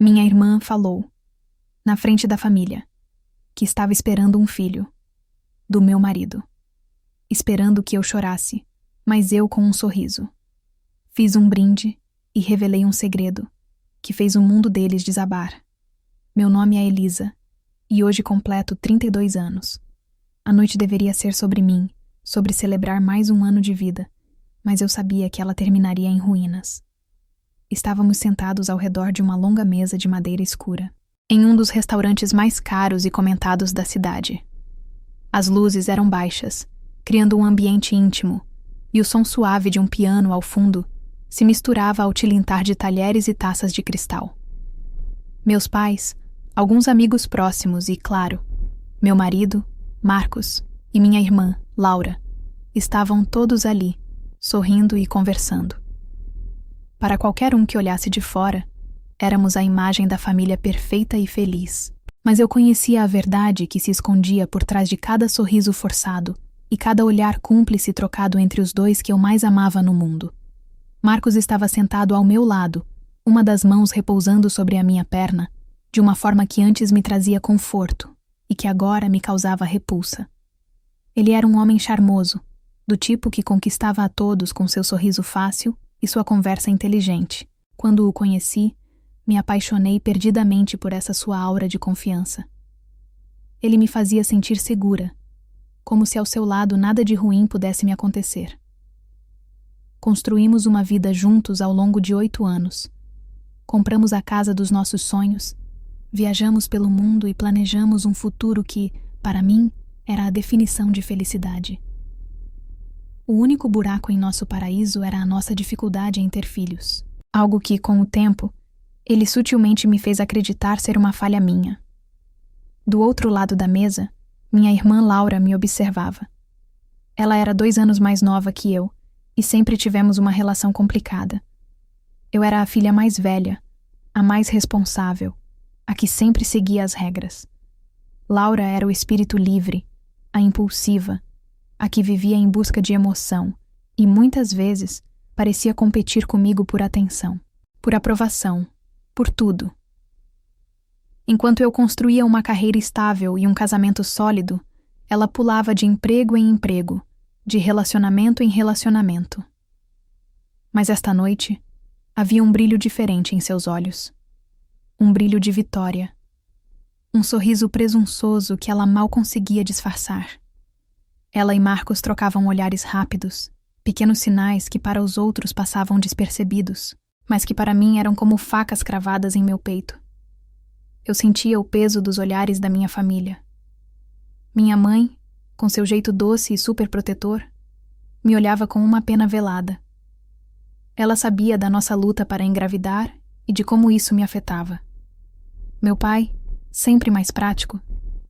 Minha irmã falou, na frente da família, que estava esperando um filho, do meu marido. Esperando que eu chorasse, mas eu com um sorriso. Fiz um brinde e revelei um segredo, que fez o mundo deles desabar. Meu nome é Elisa, e hoje completo 32 anos. A noite deveria ser sobre mim, sobre celebrar mais um ano de vida, mas eu sabia que ela terminaria em ruínas. Estávamos sentados ao redor de uma longa mesa de madeira escura, em um dos restaurantes mais caros e comentados da cidade. As luzes eram baixas, criando um ambiente íntimo, e o som suave de um piano ao fundo se misturava ao tilintar de talheres e taças de cristal. Meus pais, alguns amigos próximos e, claro, meu marido, Marcos, e minha irmã, Laura, estavam todos ali, sorrindo e conversando. Para qualquer um que olhasse de fora, éramos a imagem da família perfeita e feliz. Mas eu conhecia a verdade que se escondia por trás de cada sorriso forçado e cada olhar cúmplice trocado entre os dois que eu mais amava no mundo. Marcos estava sentado ao meu lado, uma das mãos repousando sobre a minha perna, de uma forma que antes me trazia conforto e que agora me causava repulsa. Ele era um homem charmoso, do tipo que conquistava a todos com seu sorriso fácil e sua conversa inteligente. Quando o conheci, me apaixonei perdidamente por essa sua aura de confiança. Ele me fazia sentir segura, como se ao seu lado nada de ruim pudesse me acontecer. Construímos uma vida juntos ao longo de 8 anos. Compramos a casa dos nossos sonhos, viajamos pelo mundo e planejamos um futuro que, para mim, era a definição de felicidade. O único buraco em nosso paraíso era a nossa dificuldade em ter filhos, algo que, com o tempo, ele sutilmente me fez acreditar ser uma falha minha. Do outro lado da mesa, minha irmã Laura me observava. Ela era 2 anos mais nova que eu, e sempre tivemos uma relação complicada. Eu era a filha mais velha, a mais responsável, a que sempre seguia as regras. Laura era o espírito livre, a impulsiva, a que vivia em busca de emoção e, muitas vezes, parecia competir comigo por atenção, por aprovação, por tudo. Enquanto eu construía uma carreira estável e um casamento sólido, ela pulava de emprego em emprego, de relacionamento em relacionamento. Mas esta noite, havia um brilho diferente em seus olhos. Um brilho de vitória. Um sorriso presunçoso que ela mal conseguia disfarçar. Ela e Marcos trocavam olhares rápidos, pequenos sinais que para os outros passavam despercebidos, mas que para mim eram como facas cravadas em meu peito. Eu sentia o peso dos olhares da minha família. Minha mãe, com seu jeito doce e superprotetor, me olhava com uma pena velada. Ela sabia da nossa luta para engravidar e de como isso me afetava. Meu pai, sempre mais prático,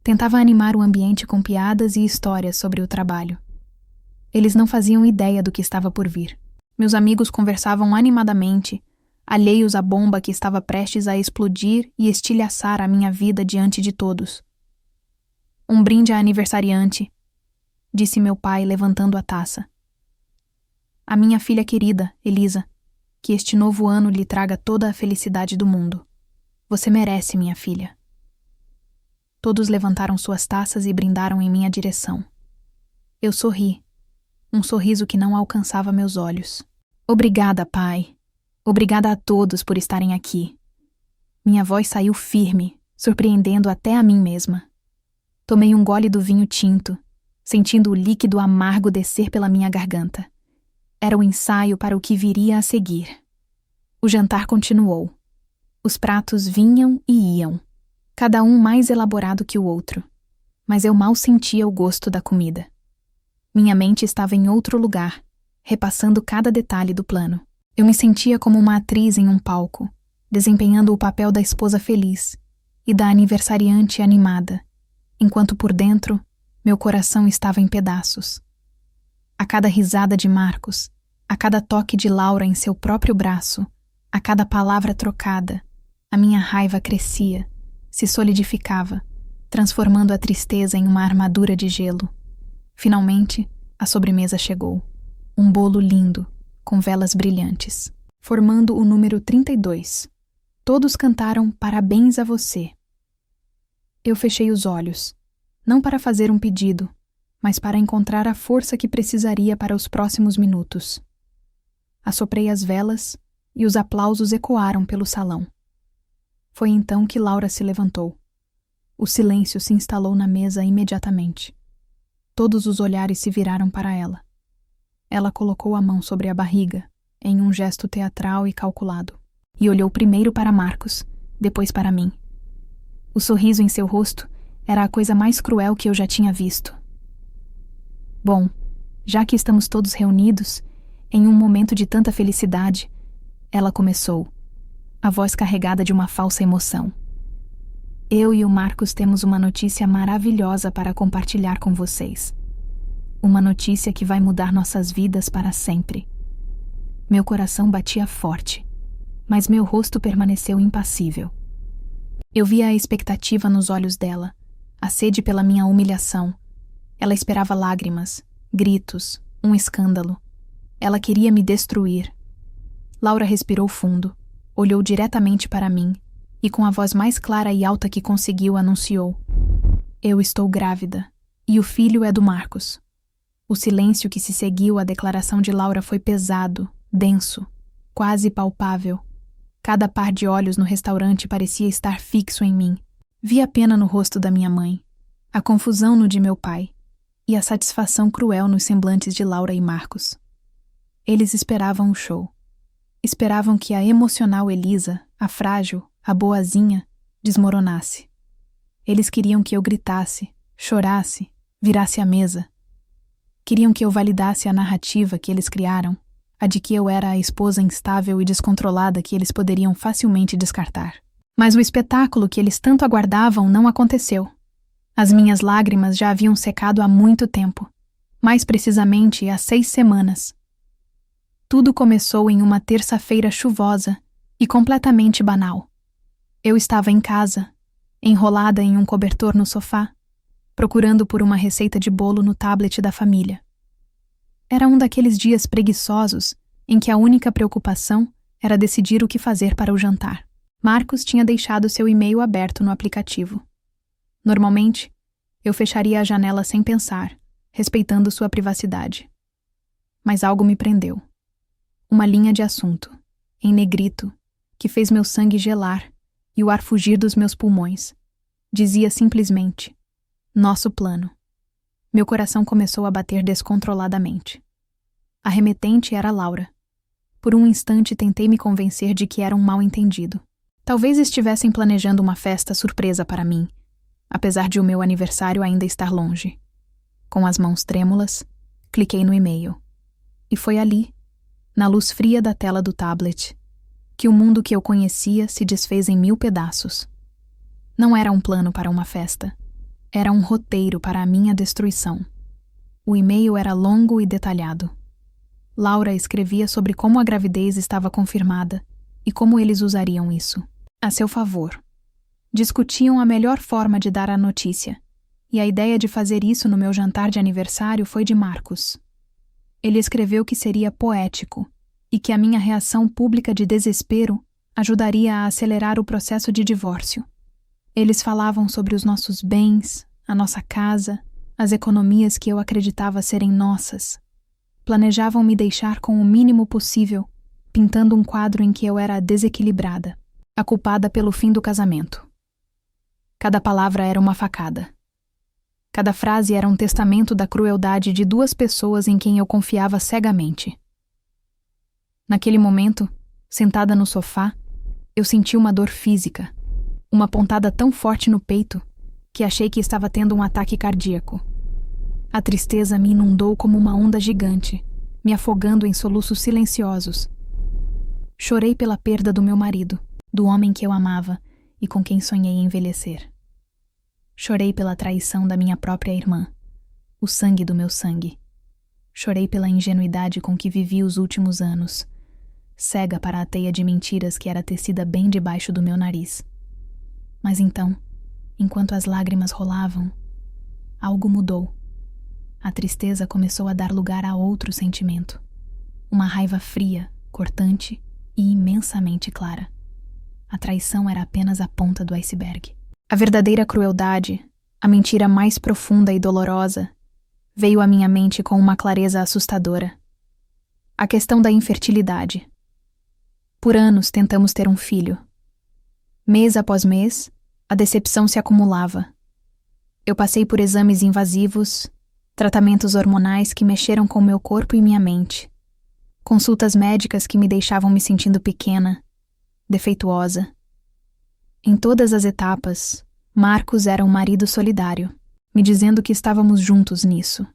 tentava animar o ambiente com piadas e histórias sobre o trabalho. Eles não faziam ideia do que estava por vir. Meus amigos conversavam animadamente, alheios à bomba que estava prestes a explodir e estilhaçar a minha vida diante de todos. Um brinde à aniversariante, disse meu pai levantando a taça. A minha filha querida, Elisa, que este novo ano lhe traga toda a felicidade do mundo. Você merece, minha filha. Todos levantaram suas taças e brindaram em minha direção. Eu sorri, um sorriso que não alcançava meus olhos. Obrigada, pai. Obrigada a todos por estarem aqui. Minha voz saiu firme, surpreendendo até a mim mesma. Tomei um gole do vinho tinto, sentindo o líquido amargo descer pela minha garganta. Era o ensaio para o que viria a seguir. O jantar continuou. Os pratos vinham e iam, cada um mais elaborado que o outro, mas eu mal sentia o gosto da comida. Minha mente estava em outro lugar, repassando cada detalhe do plano. Eu me sentia como uma atriz em um palco, desempenhando o papel da esposa feliz e da aniversariante animada, enquanto por dentro, meu coração estava em pedaços. A cada risada de Marcos, a cada toque de Laura em seu próprio braço, a cada palavra trocada, a minha raiva crescia, se solidificava, transformando a tristeza em uma armadura de gelo. Finalmente, a sobremesa chegou. Um bolo lindo, com velas brilhantes, formando o número 32. Todos cantaram parabéns a você. Eu fechei os olhos, não para fazer um pedido, mas para encontrar a força que precisaria para os próximos minutos. Assoprei as velas e os aplausos ecoaram pelo salão. Foi então que Laura se levantou. O silêncio se instalou na mesa imediatamente. Todos os olhares se viraram para ela. Ela colocou a mão sobre a barriga, em um gesto teatral e calculado, e olhou primeiro para Marcos, depois para mim. O sorriso em seu rosto era a coisa mais cruel que eu já tinha visto. Bom, já que estamos todos reunidos, em um momento de tanta felicidade, ela começou, a voz carregada de uma falsa emoção. Eu e o Marcos temos uma notícia maravilhosa para compartilhar com vocês. Uma notícia que vai mudar nossas vidas para sempre. Meu coração batia forte, mas meu rosto permaneceu impassível. Eu via a expectativa nos olhos dela, a sede pela minha humilhação. Ela esperava lágrimas, gritos, um escândalo. Ela queria me destruir. Laura respirou fundo, olhou diretamente para mim e, com a voz mais clara e alta que conseguiu, anunciou: Eu estou grávida, e o filho é do Marcos. O silêncio que se seguiu à declaração de Laura foi pesado, denso, quase palpável. Cada par de olhos no restaurante parecia estar fixo em mim. Vi a pena no rosto da minha mãe, a confusão no de meu pai e a satisfação cruel nos semblantes de Laura e Marcos. Eles esperavam o show. Esperavam que a emocional Elisa, a frágil, a boazinha, desmoronasse. Eles queriam que eu gritasse, chorasse, virasse a mesa. Queriam que eu validasse a narrativa que eles criaram, a de que eu era a esposa instável e descontrolada que eles poderiam facilmente descartar. Mas o espetáculo que eles tanto aguardavam não aconteceu. As minhas lágrimas já haviam secado há muito tempo, mais precisamente há 6 semanas. Tudo começou em uma terça-feira chuvosa e completamente banal. Eu estava em casa, enrolada em um cobertor no sofá, procurando por uma receita de bolo no tablet da família. Era um daqueles dias preguiçosos em que a única preocupação era decidir o que fazer para o jantar. Marcos tinha deixado seu e-mail aberto no aplicativo. Normalmente, eu fecharia a janela sem pensar, respeitando sua privacidade. Mas algo me prendeu. Uma linha de assunto, em negrito, que fez meu sangue gelar e o ar fugir dos meus pulmões. Dizia simplesmente: Nosso plano. Meu coração começou a bater descontroladamente. A remetente era Laura. Por um instante tentei me convencer de que era um mal-entendido. Talvez estivessem planejando uma festa surpresa para mim, apesar de o meu aniversário ainda estar longe. Com as mãos trêmulas, cliquei no e-mail. E foi ali, na luz fria da tela do tablet, que o mundo que eu conhecia se desfez em 1000 pedaços. Não era um plano para uma festa. Era um roteiro para a minha destruição. O e-mail era longo e detalhado. Laura escrevia sobre como a gravidez estava confirmada e como eles usariam isso a seu favor. Discutiam a melhor forma de dar a notícia, e a ideia de fazer isso no meu jantar de aniversário foi de Marcos. Ele escreveu que seria poético e que a minha reação pública de desespero ajudaria a acelerar o processo de divórcio. Eles falavam sobre os nossos bens, a nossa casa, as economias que eu acreditava serem nossas. Planejavam me deixar com o mínimo possível, pintando um quadro em que eu era a desequilibrada, a culpada pelo fim do casamento. Cada palavra era uma facada. Cada frase era um testamento da crueldade de 2 pessoas em quem eu confiava cegamente. Naquele momento, sentada no sofá, eu senti uma dor física, uma pontada tão forte no peito que achei que estava tendo um ataque cardíaco. A tristeza me inundou como uma onda gigante, me afogando em soluços silenciosos. Chorei pela perda do meu marido, do homem que eu amava e com quem sonhei envelhecer. Chorei pela traição da minha própria irmã, o sangue do meu sangue. Chorei pela ingenuidade com que vivi os últimos anos, cega para a teia de mentiras que era tecida bem debaixo do meu nariz. Mas então, enquanto as lágrimas rolavam, algo mudou. A tristeza começou a dar lugar a outro sentimento. Uma raiva fria, cortante e imensamente clara. a traição era apenas a ponta do iceberg. A verdadeira crueldade, a mentira mais profunda e dolorosa, veio à minha mente com uma clareza assustadora. A questão da infertilidade. Por anos tentamos ter um filho. Mês após mês, a decepção se acumulava. Eu passei por exames invasivos, tratamentos hormonais que mexeram com meu corpo e minha mente, consultas médicas que me deixavam me sentindo pequena, defeituosa. Em todas as etapas, Marcos era um marido solidário, me dizendo que estávamos juntos nisso.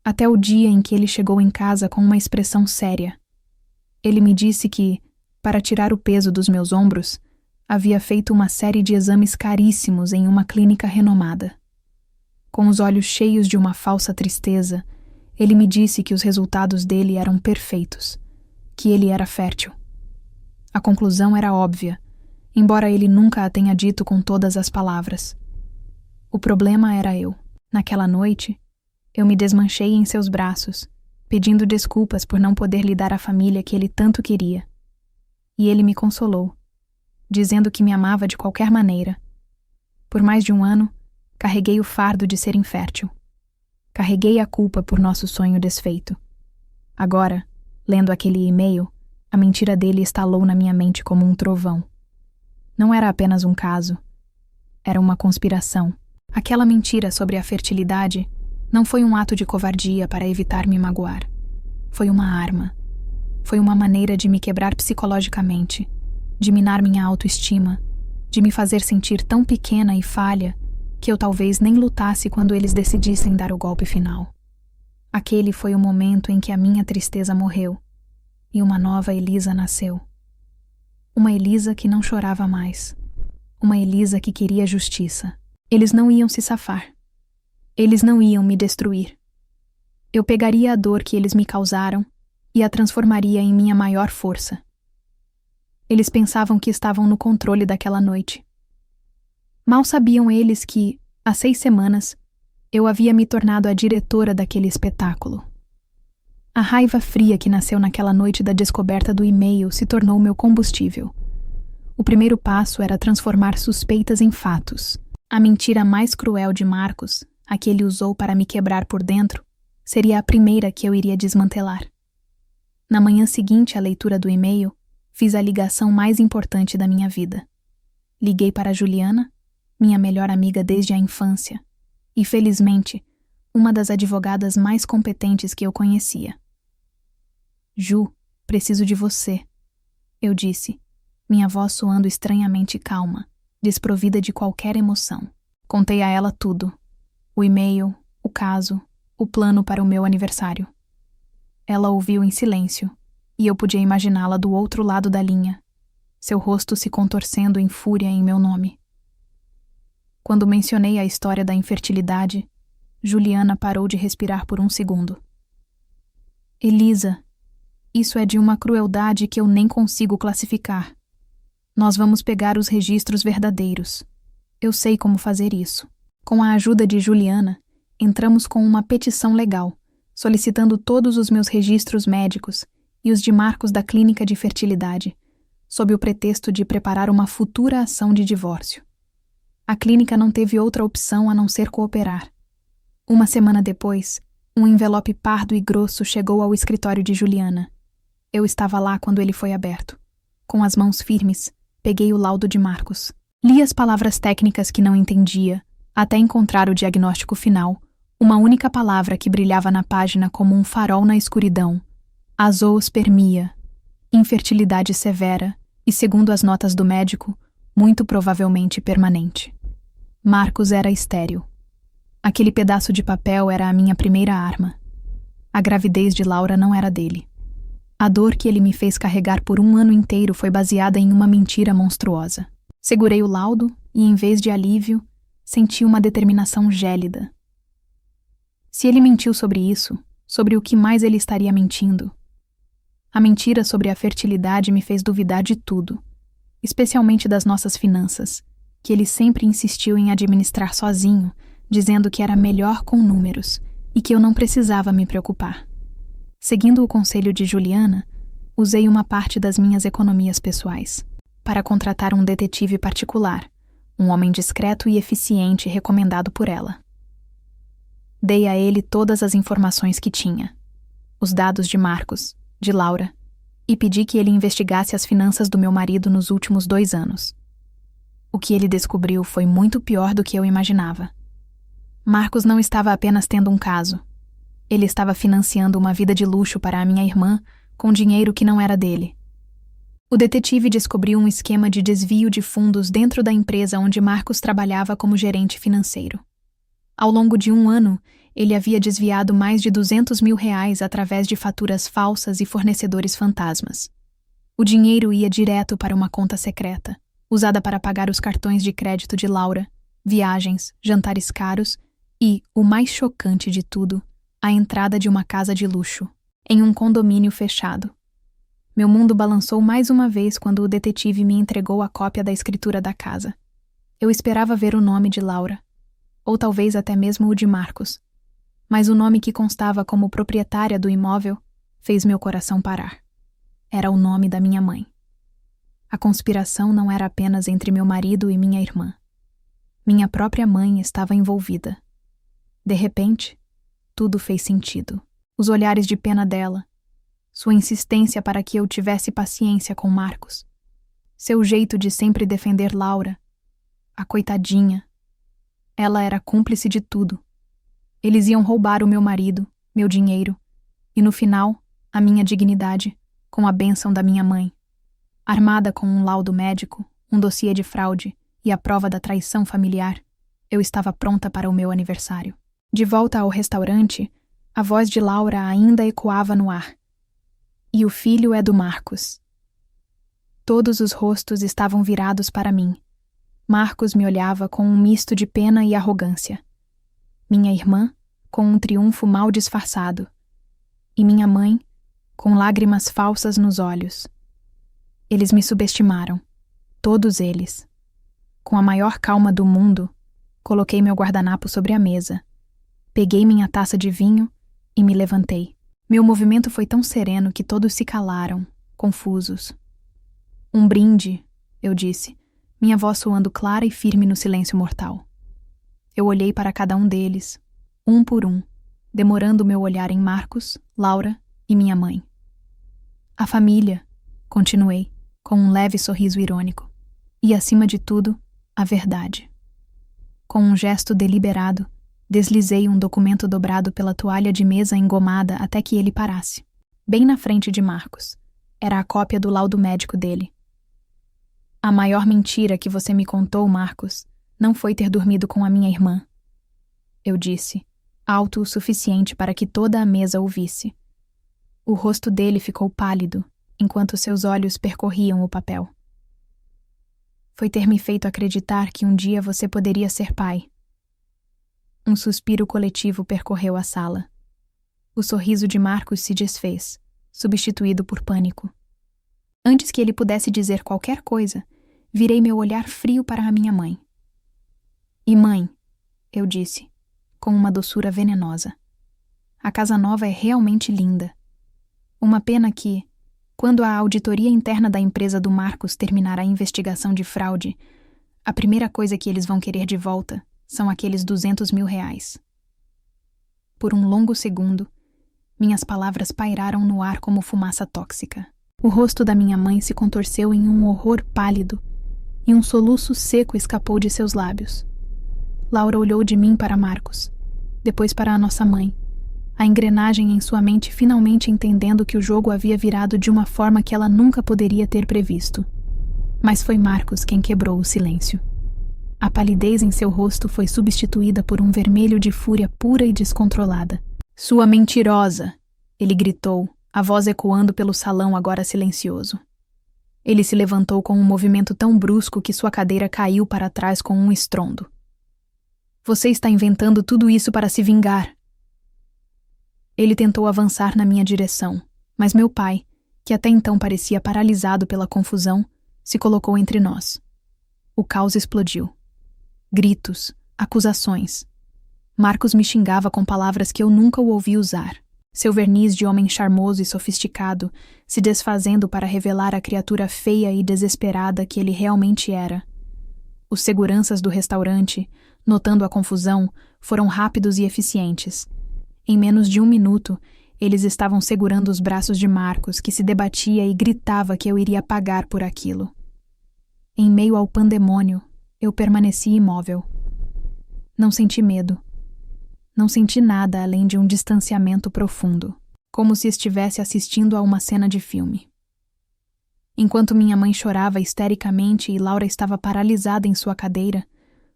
Até o dia em que ele chegou em casa com uma expressão séria. Ele me disse que, para tirar o peso dos meus ombros, havia feito uma série de exames caríssimos em uma clínica renomada. Com os olhos cheios de uma falsa tristeza, ele me disse que os resultados dele eram perfeitos, que ele era fértil. A conclusão era óbvia, embora ele nunca a tenha dito com todas as palavras. O problema era eu. Naquela noite, eu me desmanchei em seus braços, pedindo desculpas por não poder lhe dar a família que ele tanto queria. E ele me consolou, dizendo que me amava de qualquer maneira. Por mais de um ano, carreguei o fardo de ser infértil. Carreguei a culpa por nosso sonho desfeito. Agora, lendo aquele e-mail, a mentira dele estalou na minha mente como um trovão. Não era apenas um caso. Era uma conspiração. Aquela mentira sobre a fertilidade não foi um ato de covardia para evitar me magoar. Foi uma arma. Foi uma maneira de me quebrar psicologicamente, de minar minha autoestima, de me fazer sentir tão pequena e falha que eu talvez nem lutasse quando eles decidissem dar o golpe final. Aquele foi o momento em que a minha tristeza morreu e uma nova Elisa nasceu. Uma Elisa que não chorava mais. Uma Elisa que queria justiça. Eles não iam se safar. Eles não iam me destruir. Eu pegaria a dor que eles me causaram e a transformaria em minha maior força. Eles pensavam que estavam no controle daquela noite. Mal sabiam eles que, há 6 semanas, eu havia me tornado a diretora daquele espetáculo. A raiva fria que nasceu naquela noite da descoberta do e-mail se tornou meu combustível. O primeiro passo era transformar suspeitas em fatos. A mentira mais cruel de Marcos, a que ele usou para me quebrar por dentro, seria a primeira que eu iria desmantelar. Na manhã seguinte à leitura do e-mail, fiz a ligação mais importante da minha vida. Liguei para Juliana, minha melhor amiga desde a infância, e, felizmente, uma das advogadas mais competentes que eu conhecia. Ju, preciso de você, eu disse, minha voz soando estranhamente calma, desprovida de qualquer emoção. Contei a ela tudo, o e-mail, o caso, o plano para o meu aniversário. Ela ouviu em silêncio, e eu podia imaginá-la do outro lado da linha, seu rosto se contorcendo em fúria em meu nome. Quando mencionei a história da infertilidade, Juliana parou de respirar por um segundo. Elisa, isso é de uma crueldade que eu nem consigo classificar. Nós vamos pegar os registros verdadeiros. Eu sei como fazer isso. Com a ajuda de Juliana, entramos com uma petição legal, solicitando todos os meus registros médicos e os de Marcos da clínica de fertilidade, sob o pretexto de preparar uma futura ação de divórcio. A clínica não teve outra opção a não ser cooperar. Uma semana depois, um envelope pardo e grosso chegou ao escritório de Juliana. Eu estava lá quando ele foi aberto. Com as mãos firmes, peguei o laudo de Marcos. Li as palavras técnicas que não entendia, até encontrar o diagnóstico final, uma única palavra que brilhava na página como um farol na escuridão. Azoospermia, infertilidade severa e, segundo as notas do médico, muito provavelmente permanente. Marcos era estéril. Aquele pedaço de papel era a minha primeira arma. A gravidez de Laura não era dele. A dor que ele me fez carregar por um ano inteiro foi baseada em uma mentira monstruosa. Segurei o laudo e, em vez de alívio, senti uma determinação gélida. Se ele mentiu sobre isso, sobre o que mais ele estaria mentindo? A mentira sobre a fertilidade me fez duvidar de tudo, especialmente das nossas finanças, que ele sempre insistiu em administrar sozinho, dizendo que era melhor com números e que eu não precisava me preocupar. Seguindo o conselho de Juliana, usei uma parte das minhas economias pessoais. para contratar um detetive particular, um homem discreto e eficiente recomendado por ela. Dei a ele todas as informações que tinha, os dados de Marcos, de Laura, e pedi que ele investigasse as finanças do meu marido nos últimos 2 anos. O que ele descobriu foi muito pior do que eu imaginava. Marcos não estava apenas tendo um caso. Ele estava financiando uma vida de luxo para a minha irmã com dinheiro que não era dele. O detetive descobriu um esquema de desvio de fundos dentro da empresa onde Marcos trabalhava como gerente financeiro. Ao longo de 1 ano, ele havia desviado mais de R$200 mil através de faturas falsas e fornecedores fantasmas. O dinheiro ia direto para uma conta secreta, usada para pagar os cartões de crédito de Laura, viagens, jantares caros e, o mais chocante de tudo, a entrada de uma casa de luxo, em um condomínio fechado. Meu mundo balançou mais uma vez quando o detetive me entregou a cópia da escritura da casa. Eu esperava ver o nome de Laura, ou talvez até mesmo o de Marcos, mas o nome que constava como proprietária do imóvel fez meu coração parar. Era o nome da minha mãe. A conspiração não era apenas entre meu marido e minha irmã. Minha própria mãe estava envolvida. De repente, tudo fez sentido. Os olhares de pena dela, sua insistência para que eu tivesse paciência com Marcos, seu jeito de sempre defender Laura, a coitadinha. Ela era cúmplice de tudo. Eles iam roubar o meu marido, meu dinheiro, e no final, a minha dignidade, com a bênção da minha mãe. Armada com um laudo médico, um dossiê de fraude e a prova da traição familiar, eu estava pronta para o meu aniversário. De volta ao restaurante, a voz de Laura ainda ecoava no ar. E o filho é do Marcos. Todos os rostos estavam virados para mim. Marcos me olhava com um misto de pena e arrogância. Minha irmã, com um triunfo mal disfarçado. E minha mãe, com lágrimas falsas nos olhos. Eles me subestimaram. Todos eles. Com a maior calma do mundo, coloquei meu guardanapo sobre a mesa. Peguei minha taça de vinho e me levantei. Meu movimento foi tão sereno que todos se calaram, confusos. Um brinde, eu disse, minha voz soando clara e firme no silêncio mortal. Eu olhei para cada um deles, um por um, demorando meu olhar em Marcos, Laura e minha mãe. A família, continuei, com um leve sorriso irônico. E, acima de tudo, a verdade. Com um gesto deliberado, deslizei um documento dobrado pela toalha de mesa engomada até que ele parasse. Bem na frente de Marcos. Era a cópia do laudo médico dele. A maior mentira que você me contou, Marcos, não foi ter dormido com a minha irmã. Eu disse, alto o suficiente para que toda a mesa ouvisse. O rosto dele ficou pálido, enquanto seus olhos percorriam o papel. Foi ter me feito acreditar que um dia você poderia ser pai. Um suspiro coletivo percorreu a sala. O sorriso de Marcos se desfez, substituído por pânico. Antes que ele pudesse dizer qualquer coisa, virei meu olhar frio para a minha mãe. E mãe, eu disse, com uma doçura venenosa. A casa nova é realmente linda. Uma pena que, quando a auditoria interna da empresa do Marcos terminar a investigação de fraude, a primeira coisa que eles vão querer de volta são aqueles R$200 mil. Por um longo segundo, minhas palavras pairaram no ar como fumaça tóxica. O rosto da minha mãe se contorceu em um horror pálido e um soluço seco escapou de seus lábios. Laura olhou de mim para Marcos, depois para a nossa mãe, a engrenagem em sua mente finalmente entendendo que o jogo havia virado de uma forma que ela nunca poderia ter previsto. Mas foi Marcos quem quebrou o silêncio. A palidez em seu rosto foi substituída por um vermelho de fúria pura e descontrolada. "Sua mentirosa!" ele gritou, a voz ecoando pelo salão agora silencioso. Ele se levantou com um movimento tão brusco que sua cadeira caiu para trás com um estrondo. "Você está inventando tudo isso para se vingar." Ele tentou avançar na minha direção, mas meu pai, que até então parecia paralisado pela confusão, se colocou entre nós. O caos explodiu. Gritos, acusações. Marcos me xingava com palavras que eu nunca o ouvi usar. seu verniz de homem charmoso e sofisticado se desfazendo para revelar a criatura feia e desesperada que ele realmente era. Os seguranças do restaurante, notando a confusão, foram rápidos e eficientes. Em menos de 1 minuto, eles estavam segurando os braços de Marcos, que se debatia e gritava que eu iria pagar por aquilo. Em meio ao pandemônio, eu permaneci imóvel. Não senti medo. Não senti nada além de um distanciamento profundo, como se estivesse assistindo a uma cena de filme. Enquanto minha mãe chorava histericamente e Laura estava paralisada em sua cadeira,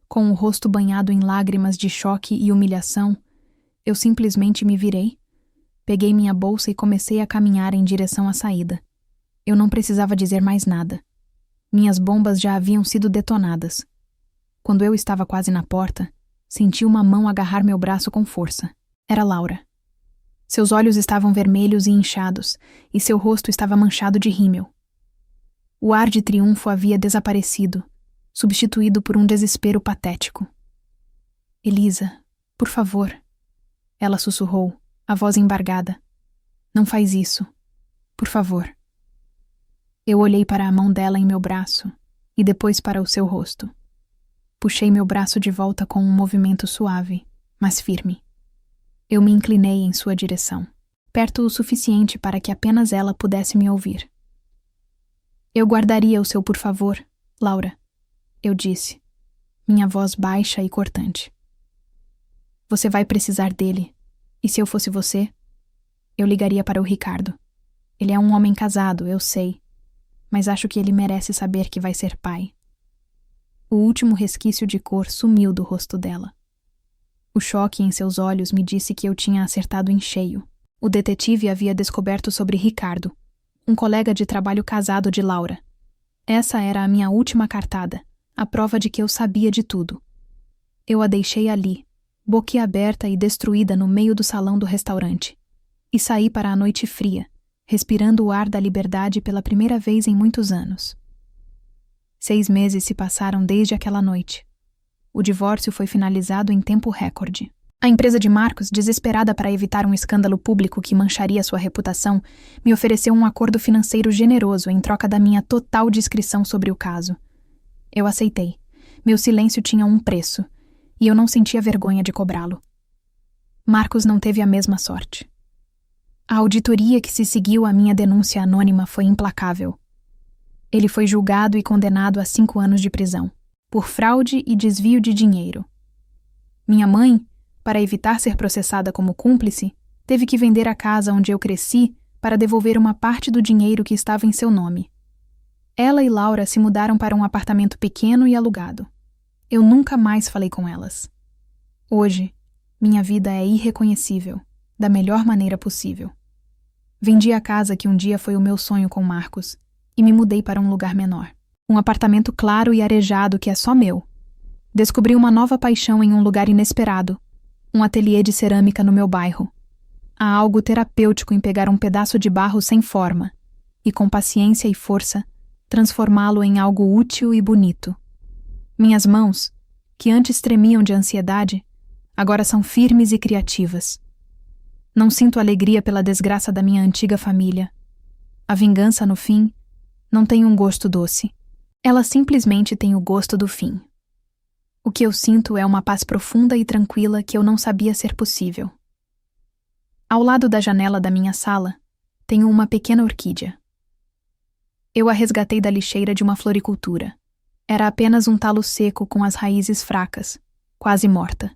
com o rosto banhado em lágrimas de choque e humilhação, eu simplesmente me virei, peguei minha bolsa e comecei a caminhar em direção à saída. Eu não precisava dizer mais nada. Minhas bombas já haviam sido detonadas. Quando eu estava quase na porta, senti uma mão agarrar meu braço com força. Era Laura. Seus olhos estavam vermelhos e inchados, e seu rosto estava manchado de rímel. O ar de triunfo havia desaparecido, substituído por um desespero patético. Elisa, por favor, ela sussurrou, a voz embargada. Não faz isso. Por favor. Eu olhei para a mão dela em meu braço e depois para o seu rosto. Puxei meu braço de volta com um movimento suave, mas firme. Eu me inclinei em sua direção, perto o suficiente para que apenas ela pudesse me ouvir. Eu guardaria o seu por favor, Laura, eu disse, minha voz baixa e cortante. Você vai precisar dele, e se eu fosse você, eu ligaria para o Ricardo. Ele é um homem casado, eu sei, mas acho que ele merece saber que vai ser pai. O último resquício de cor sumiu do rosto dela. O choque em seus olhos me disse que eu tinha acertado em cheio. O detetive havia descoberto sobre Ricardo, um colega de trabalho casado de Laura. Essa era a minha última cartada, a prova de que eu sabia de tudo. Eu a deixei ali, boquiaberta e destruída no meio do salão do restaurante, e saí para a noite fria, respirando o ar da liberdade pela primeira vez em muitos anos. 6 meses se passaram desde aquela noite. O divórcio foi finalizado em tempo recorde. A empresa de Marcos, desesperada para evitar um escândalo público que mancharia sua reputação, me ofereceu um acordo financeiro generoso em troca da minha total discrição sobre o caso. Eu aceitei. Meu silêncio tinha um preço, e eu não sentia vergonha de cobrá-lo. Marcos não teve a mesma sorte. A auditoria que se seguiu à minha denúncia anônima foi implacável. Ele foi julgado e condenado a 5 anos de prisão, por fraude e desvio de dinheiro. Minha mãe, para evitar ser processada como cúmplice, teve que vender a casa onde eu cresci para devolver uma parte do dinheiro que estava em seu nome. Ela e Laura se mudaram para um apartamento pequeno e alugado. Eu nunca mais falei com elas. Hoje, minha vida é irreconhecível, da melhor maneira possível. Vendi a casa que um dia foi o meu sonho com Marcos e me mudei para um lugar menor. Um apartamento claro e arejado que é só meu. Descobri uma nova paixão em um lugar inesperado, um ateliê de cerâmica no meu bairro. Há algo terapêutico em pegar um pedaço de barro sem forma e, com paciência e força, transformá-lo em algo útil e bonito. Minhas mãos, que antes tremiam de ansiedade, agora são firmes e criativas. Não sinto alegria pela desgraça da minha antiga família. A vingança, no fim, não tem um gosto doce. Ela simplesmente tem o gosto do fim. O que eu sinto é uma paz profunda e tranquila que eu não sabia ser possível. Ao lado da janela da minha sala, tenho uma pequena orquídea. Eu a resgatei da lixeira de uma floricultura. Era apenas um talo seco com as raízes fracas, quase morta.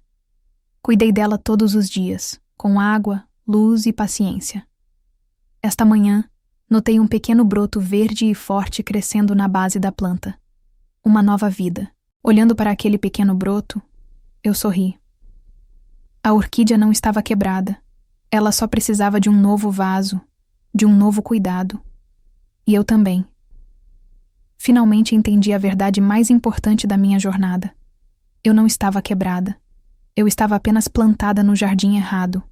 Cuidei dela todos os dias, com água, luz e paciência. Esta manhã, notei um pequeno broto verde e forte crescendo na base da planta. Uma nova vida. Olhando para aquele pequeno broto, eu sorri. A orquídea não estava quebrada. Ela só precisava de um novo vaso, de um novo cuidado. E eu também. Finalmente entendi a verdade mais importante da minha jornada. Eu não estava quebrada. Eu estava apenas plantada no jardim errado.